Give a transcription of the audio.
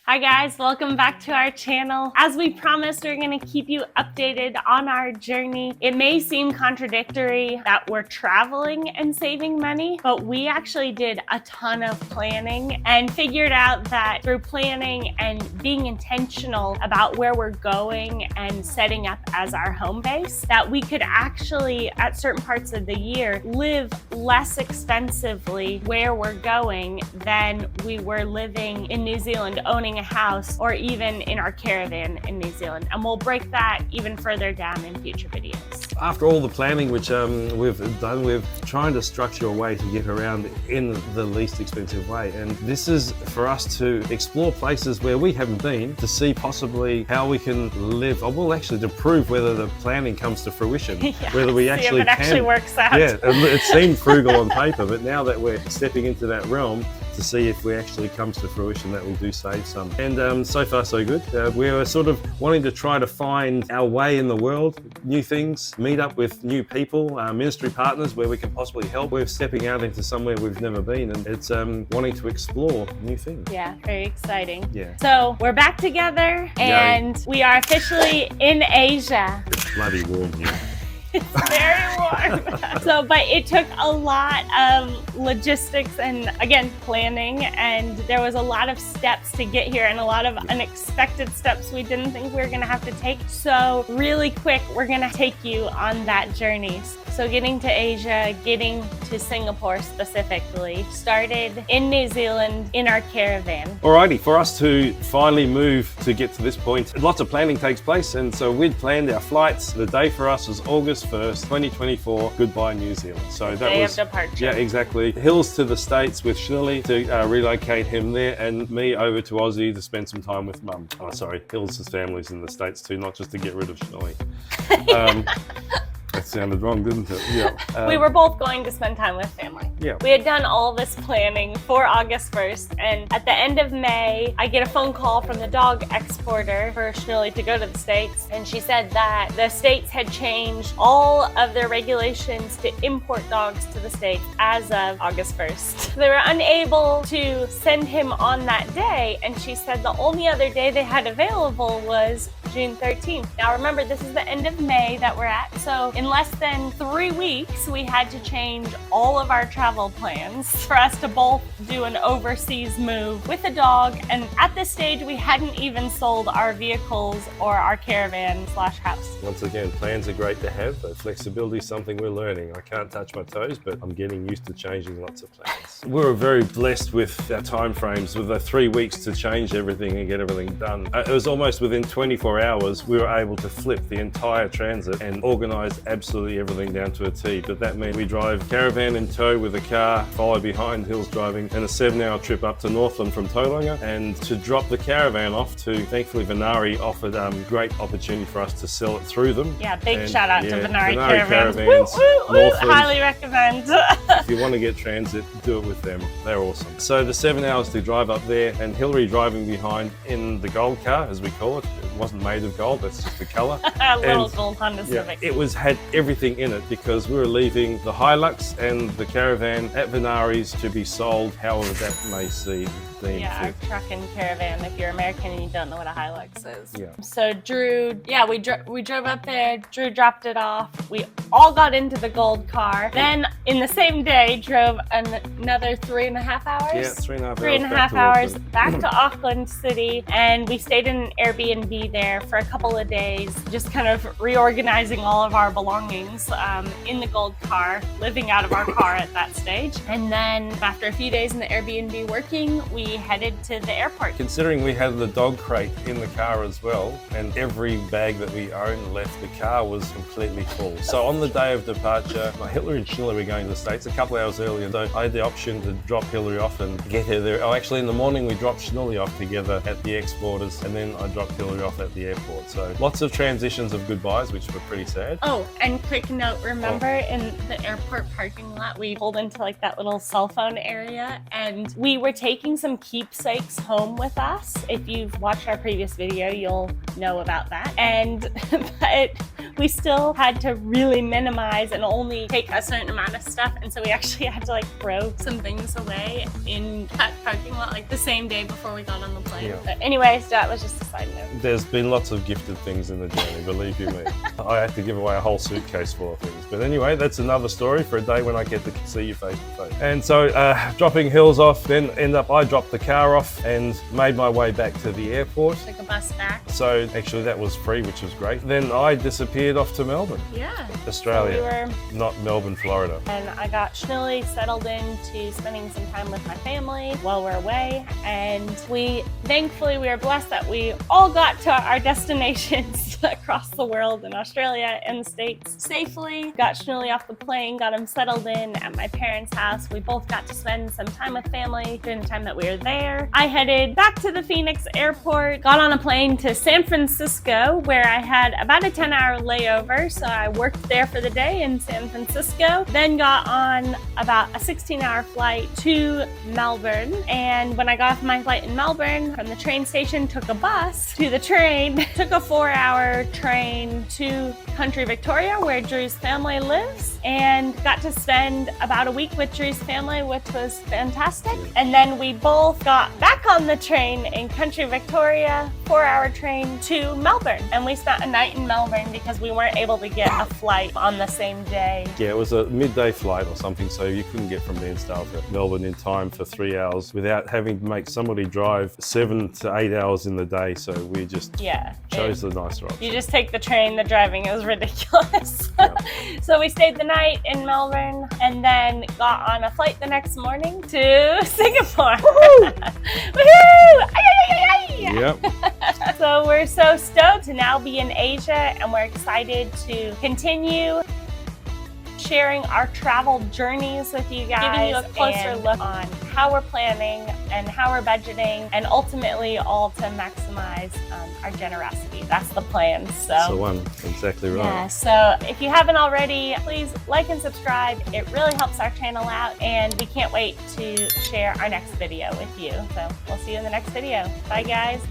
Hi guys, welcome back to our channel. As we promised, we're going to keep you updated on our journey. It may seem contradictory that we're traveling and saving money, but we actually did a ton of planning and figured out that through planning and being intentional about where we're going and setting up as our home base, that we could actually, at certain parts of the year, live less expensively where we're going than we were living in New Zealand, owning a house, or even in our caravan in New Zealand. And we'll break that even further down in future videos. After all the planning which we've done, we're trying to structure a way to get around in the least expensive way. And this is for us to explore places where we haven't been, to see possibly how we can live, or well, actually to prove whether the planning comes to fruition, whether we actually if it actually works out. Yeah, it seemed frugal on paper, but now that we're stepping into that realm, to see if we actually comes to fruition that we do save some. And so far so good. We were sort of wanting to try to find our way in the world, new things, meet up with new people, ministry partners where we can possibly help. We're stepping out into somewhere we've never been, and it's wanting to explore new things. Yeah, very exciting. Yeah. So we're back together and we are officially in Asia. It's bloody warm here. It's very warm. But it took a lot of logistics and, again, planning, and there was a lot of steps to get here and a lot of unexpected steps we didn't think we were gonna have to take. So really quick, we're gonna take you on that journey. So getting to Asia, getting to Singapore specifically, started in New Zealand in our caravan. Alrighty, for us to finally move to get to this point, lots of planning takes place, and so we'd planned our flights. The day for us was August 1st, 2024, goodbye New Zealand. So that day was of departure. Yeah, exactly. Hills to the States with Schnilly to relocate him there, and me over to Aussie to spend some time with Mum. Oh, sorry, Hills' family's in the States too, not just to get rid of Schnilly. That sounded wrong, didn't it? Yeah. We were both going to spend time with family. Yeah. We had done all this planning for August 1st, and at the end of May, I get a phone call from the dog exporter for Schnilly to go to the States, and she said that the States had changed all of their regulations to import dogs to the States as of August 1st. They were unable to send him on that day, and she said the only other day they had available was June 13th. Now remember, this is the end of May that we're at, so in less than 3 weeks, we had to change all of our travel plans for us to both do an overseas move with a dog, and at this stage, we hadn't even sold our vehicles or our caravan/house. Once again, plans are great to have, but flexibility is something we're learning. I can't touch my toes, but I'm getting used to changing lots of plans. We were very blessed with our time frames, with the 3 weeks to change everything and get everything done. It was almost within 24 hours, we were able to flip the entire transit and organize absolutely everything down to a T. But that meant we drive caravan in tow with a car, follow behind Hills driving, and a 7-hour trip up to Northland from Tauranga. And to drop the caravan off to, thankfully, Venari offered great opportunity for us to sell it through them. Yeah, big shout out to Venari Caravans. Woo, woo, highly recommend. If you want to get transit, do it with them. They're awesome. So the 7 hours to drive up there, and Hillary driving behind in the gold car, as we call it. It wasn't made of gold, that's just the color. Little gold Honda Civic. It had everything in it, because we were leaving the Hilux and the caravan at Venari's to be sold, however that may seem. Yeah, our truck and caravan, if you're American and you don't know what a Hilux is. Yeah. So Drew, we drove up there, Drew dropped it off. We all got into the gold car. Then in the same day, drove another 3.5 hours? Yeah, 3.5 hours. 3.5 hours back to Auckland City. And we stayed in an Airbnb there for a couple of days, just kind of reorganizing all of our belongings in the gold car, living out of our car at that stage. And then after a few days in the Airbnb working, we headed to the airport. Considering we had the dog crate in the car as well, and every bag that we owned left, the car was completely full. So on the day of departure, Hillary and Schnilly were going to the States a couple hours earlier, so I had the option to drop Hillary off and get her there. Oh, actually in the morning we dropped Schnilly off together at the exporters, and then I dropped Hillary off at the airport. So lots of transitions of goodbyes, which were pretty sad. Oh, and quick note, remember in the airport parking lot, we pulled into like that little cell phone area, and we were taking some keepsakes home with us. If you've watched our previous video, you'll know about that. And but we still had to really minimize and only take a certain amount of stuff. And so we actually had to like throw some things away in that parking lot like the same day before we got on the plane. Yeah. But anyways, that was just a side note. There's been lots of gifted things in the journey, believe you me. I had to give away a whole suitcase full of things. But anyway, that's another story for a day when I get to see you face to face. And so dropping Hills off, then I dropped the car off and made my way back to the airport. Took a bus back. So actually that was free, which was great. Then I disappeared off to Melbourne, Yeah. Australia, So we were, not Melbourne, Florida. and I got Schnilly settled into spending some time with my family while we're away. And thankfully we were blessed that we all got to our destinations across the world in Australia and the States safely. Got Schnilly off the plane, got him settled in at my parents' house. We both got to spend some time with family during the time that we were there. I headed back to the Phoenix airport, got on a plane to San Francisco where I had about a 10-hour layover. So I worked there for the day in San Francisco, then got on about a 16-hour flight to Melbourne. And when I got off my flight in Melbourne, from the train station, took a bus to the train, took a 4-hour train to Country Victoria where Drew's family lives, and got to spend about a week with Drew's family, which was fantastic. And then we both got back on the train in Country Victoria, 4-hour train to Melbourne. And we spent a night in Melbourne because we weren't able to get a flight on the same day. Yeah, it was a midday flight or something, so you couldn't get from Bairnsdale to Melbourne in time for 3 hours without having to make somebody drive 7 to 8 hours in the day. So we just chose the nicer option. You just take the train, the driving, it was ridiculous. Yeah. So we stayed the night in Melbourne and then got on a flight the next morning to Singapore. Woohoo! Yep. So we're so stoked to now be in Asia, and we're excited to continue sharing our travel journeys with you guys, giving you a closer look on how we're planning and how we're budgeting, and ultimately all to maximize our generosity. That's the plan. That's the one, exactly right. Yeah, so if you haven't already, please like and subscribe. It really helps our channel out, and we can't wait to share our next video with you. So we'll see you in the next video. Bye guys.